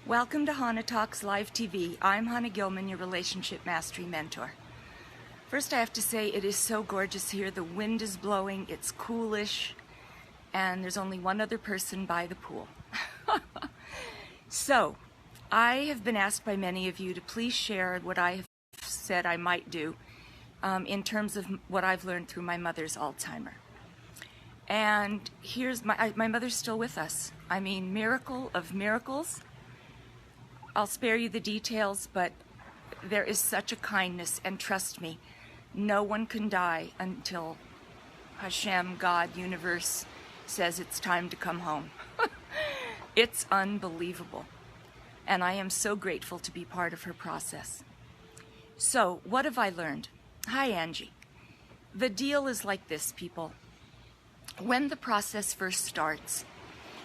Welcome to Chana Talks Live TV. I'm Chana Gilman, your relationship mastery mentor. First, I have to say it is so gorgeous here. The wind is blowing, it's coolish, and there's only one other person by the pool. So, I have been asked by many of you to please share what I have said I might do in terms of what I've learned through my mother's Alzheimer. And here's my mother's still with us. I mean, miracle of miracles. I'll spare you the details, but there is such a kindness, and trust me, no one can die until Hashem, God, universe, says it's time to come home. It's unbelievable, and I am so grateful to be part of her process. So, what have I learned? Hi, Angie. The deal is like this, people. When the process first starts,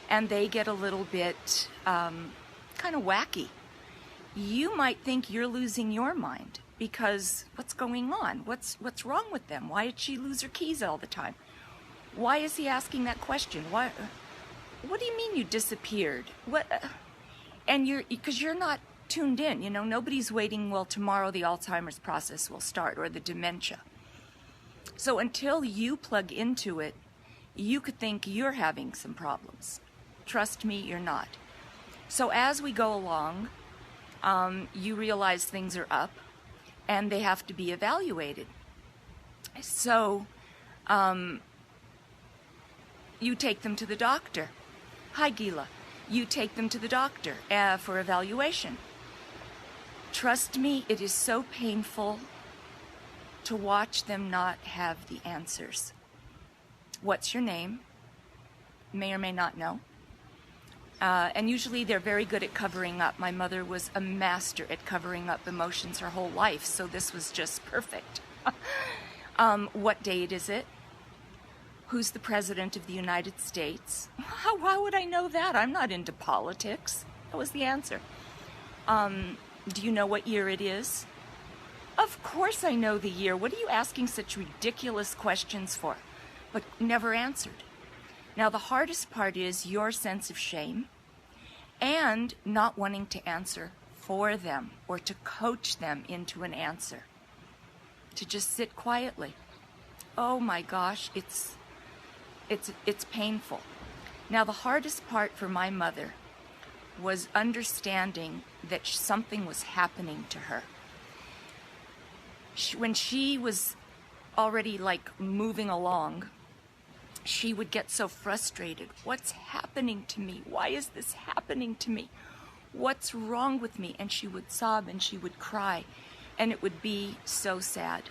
and they get a little bit kind of wacky, you might think you're losing your mind because what's going on? What's wrong with them? Why did she lose her keys all the time? Why is he asking that question? What do you mean you disappeared? And because you're not tuned in, you know, nobody's waiting, well, tomorrow the Alzheimer's process will start, or the dementia. So until you plug into it, you could think you're having some problems. Trust me, you're not. So as we go along, you realize things are up and they have to be evaluated. So you take them to the doctor. Hi, Gila. You take them to the doctor for evaluation. Trust me, it is so painful to watch them not have the answers. What's your name? May or may not know. And usually they're very good at covering up. My mother was a master at covering up emotions her whole life, so this was just perfect. What date is it? Who's the President of the United States? How would I know that? I'm not into politics. That was the answer. Do you know what year it is? Of course I know the year. What are you asking such ridiculous questions for? But never answered. Now the hardest part is your sense of shame and not wanting to answer for them or to coach them into an answer. To just sit quietly. Oh my gosh, it's painful. Now the hardest part for my mother was understanding that something was happening to her. When she was already like moving along, she would get so frustrated. What's happening to me? Why is this happening to me? What's wrong with me? And she would sob and she would cry, and it would be so sad.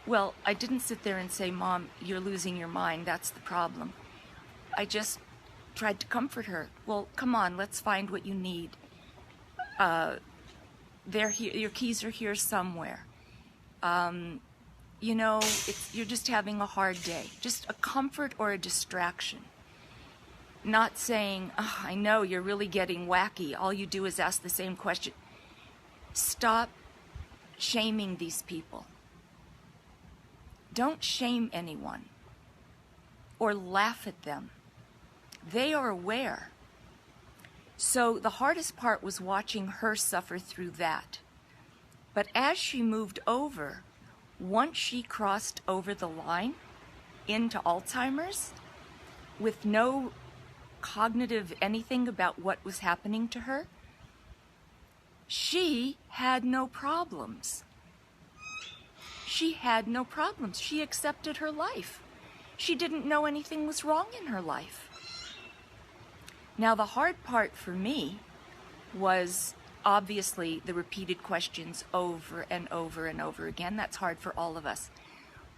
Well, I didn't sit there and say, Mom, you're losing your mind. That's the problem. I just tried to comfort her. Well, come on, let's find what you need. They're here. Your keys are here somewhere. You know, you're just having a hard day. Just a comfort or a distraction. Not saying, oh, I know you're really getting wacky. All you do is ask the same question. Stop shaming these people. Don't shame anyone or laugh at them. They are aware. So the hardest part was watching her suffer through that. But as she moved over, once she crossed over the line into Alzheimer's with no cognitive anything about what was happening to her, she had no problems. She had no problems. She accepted her life. She didn't know anything was wrong in her life. Now the hard part for me was obviously the repeated questions over and over and over again. That's hard for all of us.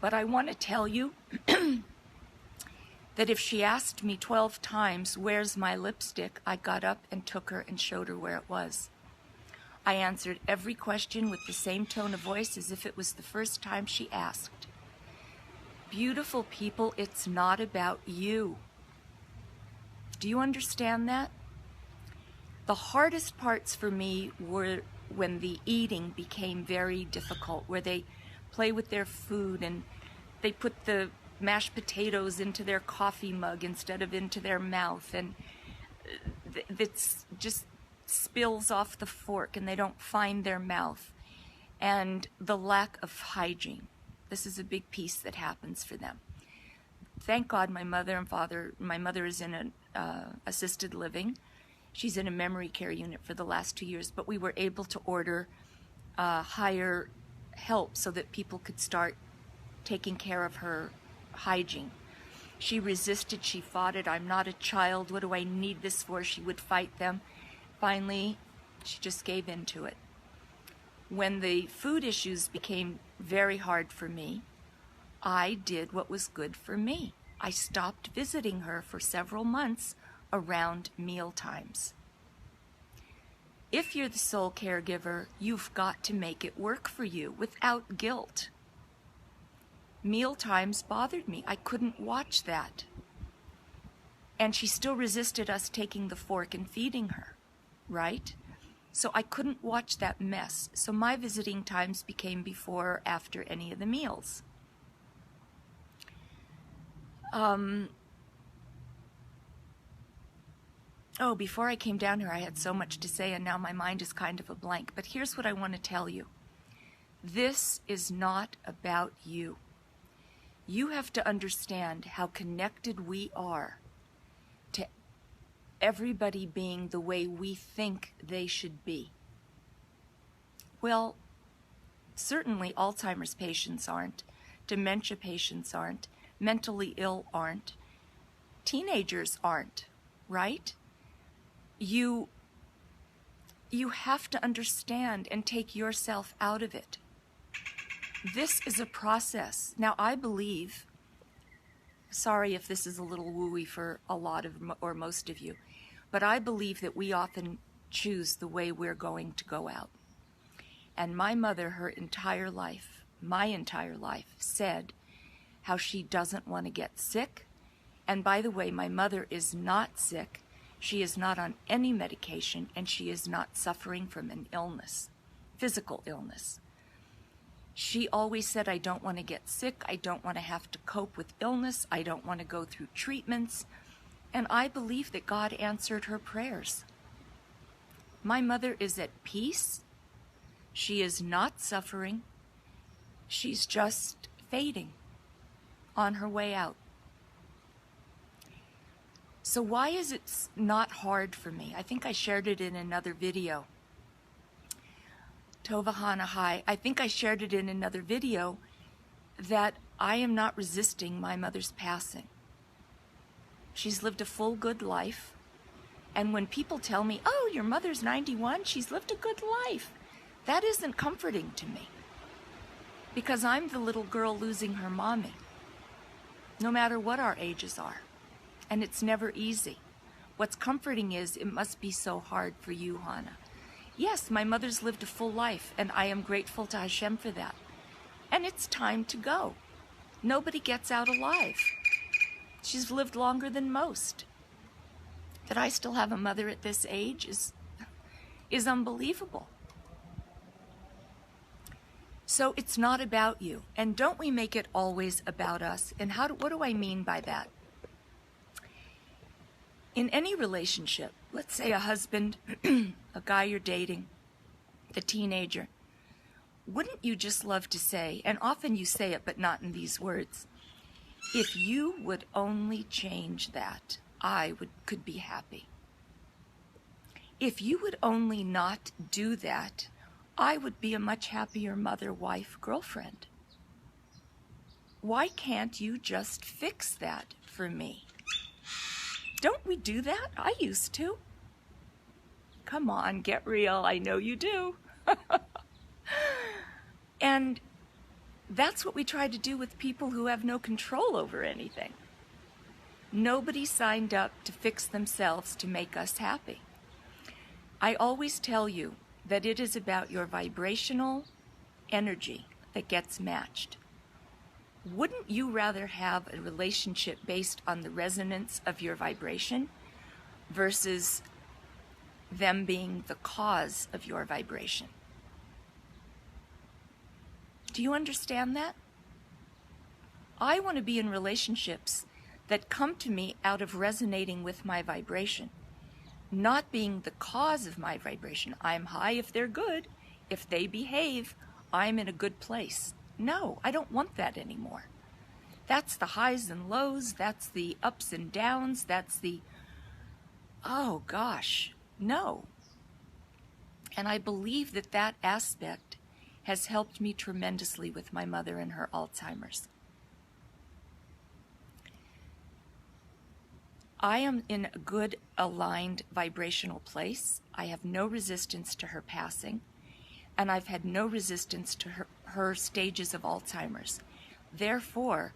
But I want to tell you that if she asked me 12 times, where's my lipstick, I got up and took her and showed her where it was. I answered every question with the same tone of voice as if it was the first time she asked. Beautiful people, it's not about you. Do you understand that? The hardest parts for me were when the eating became very difficult, where they play with their food and they put the mashed potatoes into their coffee mug instead of into their mouth, and it's just spills off the fork and they don't find their mouth, and the lack of hygiene. This is a big piece that happens for them. Thank God my mother is in an assisted living. She's in a memory care unit for the last 2 years, but we were able to order higher help so that people could start taking care of her hygiene. She resisted, she fought it. I'm not a child, what do I need this for? She would fight them. Finally, she just gave in to it. When the food issues became very hard for me, I did what was good for me. I stopped visiting her for several months around meal times. If you're the sole caregiver, you've got to make it work for you without guilt. Meal times bothered me. I couldn't watch that. And she still resisted us taking the fork and feeding her, right? So I couldn't watch that mess. So my visiting times became before or after any of the meals. Before I came down here, I had so much to say, and now my mind is kind of a blank. But here's what I want to tell you. This is not about you. You have to understand how connected we are to everybody being the way we think they should be. Well, certainly Alzheimer's patients aren't, dementia patients aren't, mentally ill aren't, teenagers aren't, right? You have to understand and take yourself out of it. This is a process. Now, I believe, sorry if this is a little wooey for a lot of or most of you, but I believe that we often choose the way we're going to go out. And my mother, my entire life, said how she doesn't want to get sick. And by the way, my mother is not sick. She is not on any medication, and she is not suffering from an illness, physical illness. She always said, I don't want to get sick. I don't want to have to cope with illness. I don't want to go through treatments. And I believe that God answered her prayers. My mother is at peace. She is not suffering. She's just fading on her way out. So why is it not hard for me? I think I shared it in another video. Tovahana, hi. I think I shared it in another video that I am not resisting my mother's passing. She's lived a full, good life. And when people tell me, oh, your mother's 91, she's lived a good life, that isn't comforting to me. Because I'm the little girl losing her mommy, no matter what our ages are. And it's never easy. What's comforting is it must be so hard for you, Hana. Yes, my mother's lived a full life, and I am grateful to Hashem for that. And it's time to go. Nobody gets out alive. She's lived longer than most. That I still have a mother at this age is unbelievable. So it's not about you. And don't we make it always about us? And what do I mean by that? In any relationship, let's say a husband, a guy you're dating, the teenager, wouldn't you just love to say, and often you say it but not in these words, if you would only change that, I could be happy. If you would only not do that, I would be a much happier mother, wife, girlfriend. Why can't you just fix that for me? Don't we do that? I used to. Come on, get real. I know you do. And that's what we try to do with people who have no control over anything. Nobody signed up to fix themselves to make us happy. I always tell you that it is about your vibrational energy that gets matched. Wouldn't you rather have a relationship based on the resonance of your vibration versus them being the cause of your vibration? Do you understand that? I want to be in relationships that come to me out of resonating with my vibration, not being the cause of my vibration. I'm high if they're good. If they behave, I'm in a good place. No, I don't want that anymore. That's the highs and lows. That's the ups and downs. That's the, oh gosh, no. And I believe that that aspect has helped me tremendously with my mother and her Alzheimer's. I am in a good, aligned vibrational place. I have no resistance to her passing, and I've had no resistance to her stages of Alzheimer's. Therefore,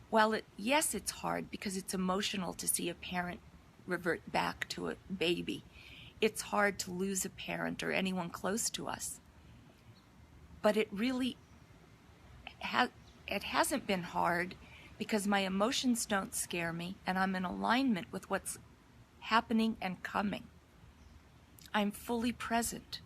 while yes, it's hard because it's emotional to see a parent revert back to a baby. It's hard to lose a parent or anyone close to us. But it really it hasn't been hard because my emotions don't scare me and I'm in alignment with what's happening and coming. I'm fully present.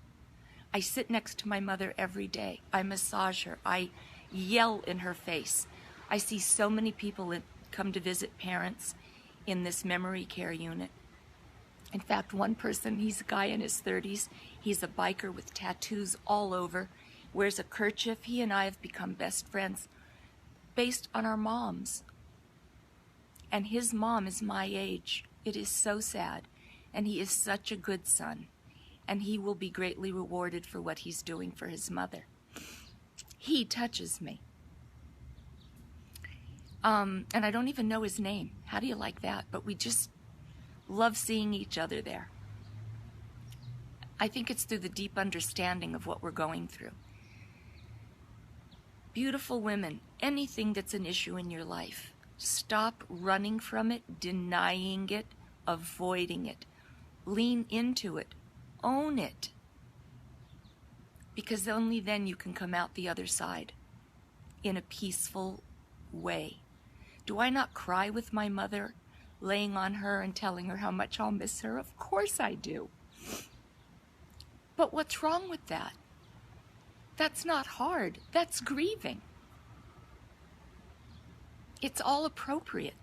I sit next to my mother every day. I massage her. I yell in her face. I see so many people come to visit parents in this memory care unit. In fact, one person, he's a guy in his 30s. He's a biker with tattoos all over, wears a kerchief. He and I have become best friends based on our moms. And his mom is my age. It is so sad. And he is such a good son. And he will be greatly rewarded for what he's doing for his mother. He touches me. And I don't even know his name. How do you like that? But we just love seeing each other there. I think it's through the deep understanding of what we're going through. Beautiful women, anything that's an issue in your life, stop running from it, denying it, avoiding it. Lean into it. Own it. Because only then you can come out the other side in a peaceful way. Do I not cry with my mother, laying on her and telling her how much I'll miss her? Of course I do. But what's wrong with that? That's not hard. That's grieving. It's all appropriate.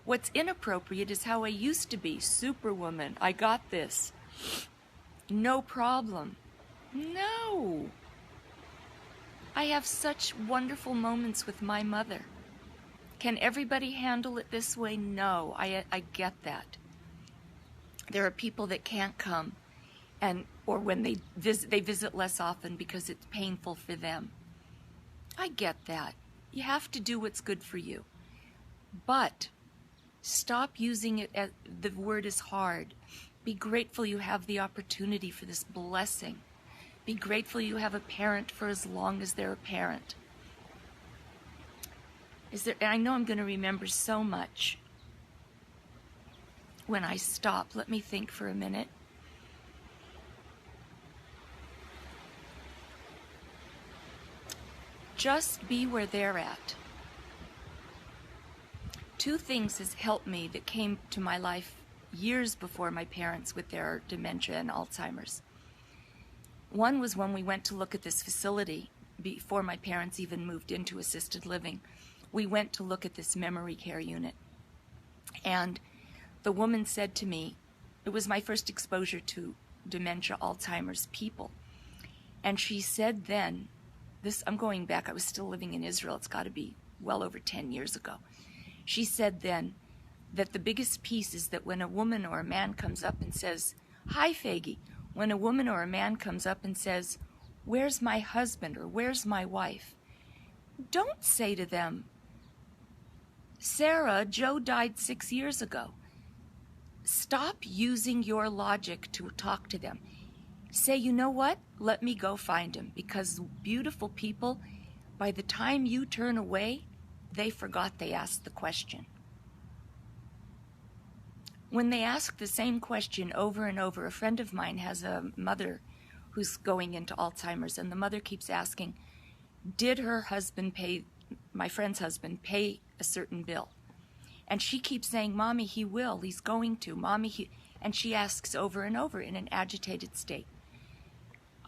What's inappropriate is how I used to be. Superwoman, I got this. No problem. No. I have such wonderful moments with my mother. Can everybody handle it this way? No, I get that. There are people that can't come, or when they visit less often because it's painful for them. I get that. You have to do what's good for you. But stop using it as the word is hard. Be grateful you have the opportunity for this blessing. Be grateful you have a parent for as long as they're a parent. And I know I'm going to remember so much when I stop. Let me think for a minute. Just be where they're at. Two things has helped me that came to my life years before my parents with their dementia and Alzheimer's. One was when we went to look at this facility before my parents even moved into assisted living. We went to look at this memory care unit. And the woman said to me, it was my first exposure to dementia, Alzheimer's people. And she said then, I'm going back, I was still living in Israel, it's got to be well over 10 years ago. She said then that the biggest piece is that when a woman or a man comes up and says, "Hi, Faggy," when a woman or a man comes up and says, "Where's my husband?" or "Where's my wife?" don't say to them, "Sarah, Joe died 6 years ago." Stop using your logic to talk to them. Say, "You know what? Let me go find him." Because beautiful people, by the time you turn away, they forgot they asked the question. When they ask the same question over and over, a friend of mine has a mother who's going into Alzheimer's, and the mother keeps asking, did her husband pay, my friend's husband, pay a certain bill? And she keeps saying, "Mommy, he will, he's going to, Mommy, he," and she asks over and over in an agitated state.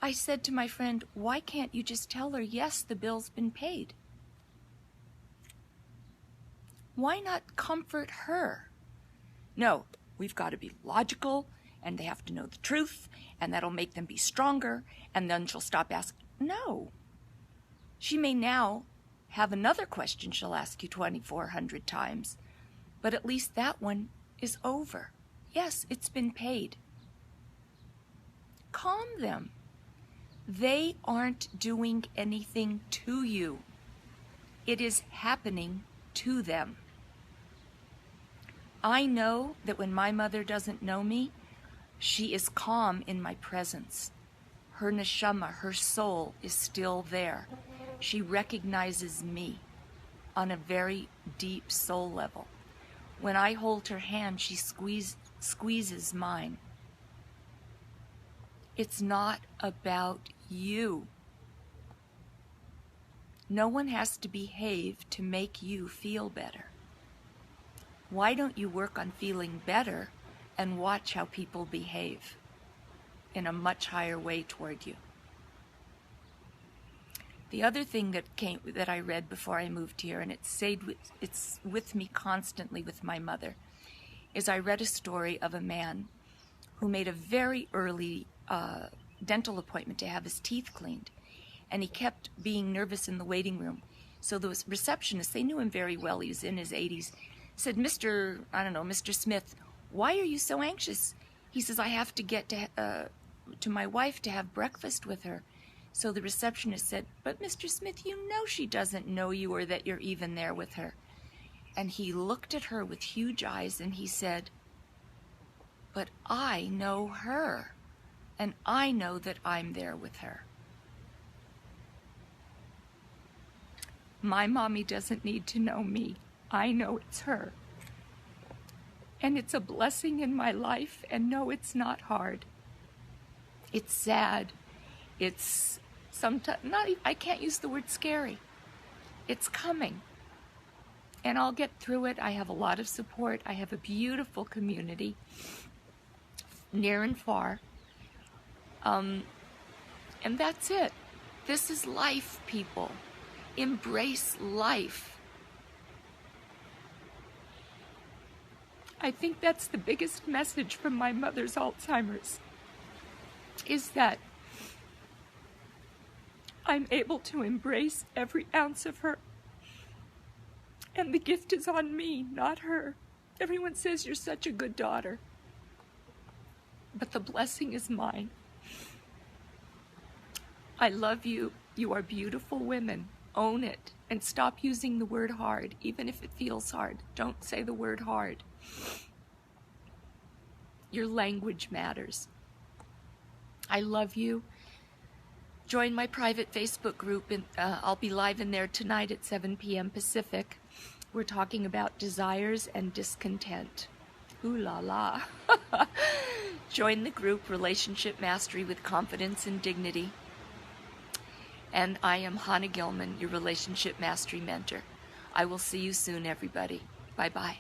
I said to my friend, why can't you just tell her, yes, the bill's been paid? Why not comfort her? No, we've got to be logical, and they have to know the truth, and that'll make them be stronger, and then she'll stop asking. No. She may now have another question she'll ask you 2,400 times, but at least that one is over. Yes, it's been paid. Calm them. They aren't doing anything to you. It is happening to them. I know that when my mother doesn't know me, she is calm in my presence. Her neshama, her soul, is still there. She recognizes me on a very deep soul level. When I hold her hand, she squeezes mine. It's not about you. No one has to behave to make you feel better. Why don't you work on feeling better and watch how people behave in a much higher way toward you? The other thing that I read before I moved here, and it's with me constantly with my mother, is I read a story of a man who made a very early dental appointment to have his teeth cleaned, and he kept being nervous in the waiting room. So the receptionist, they knew him very well, he was in his 80s, said, Mr. Smith, why are you so anxious? He says, I have to get to my wife to have breakfast with her. So the receptionist said, but Mr. Smith, you know she doesn't know you or that you're even there with her. And he looked at her with huge eyes and he said, but I know her, and I know that I'm there with her. My mommy doesn't need to know me. I know it's her. And it's a blessing in my life, and no, it's not hard. It's sad. It's sometimes I can't use the word scary. It's coming. And I'll get through it. I have a lot of support. I have a beautiful community, near and far. And that's it. This is life, people. Embrace life. I think that's the biggest message from my mother's Alzheimer's, is that I'm able to embrace every ounce of her. And the gift is on me, not her. Everyone says you're such a good daughter. But the blessing is mine. I love you. You are beautiful women. Own it. And stop using the word hard, even if it feels hard. Don't say the word hard. Your language matters. I love you. Join my private Facebook group. I'll be live in there tonight at 7 p.m. Pacific. We're talking about desires and discontent. Ooh la la. Join the group, Relationship Mastery with Confidence and Dignity. And I am Chana Gilman, your Relationship Mastery Mentor. I will see you soon, everybody. Bye-bye.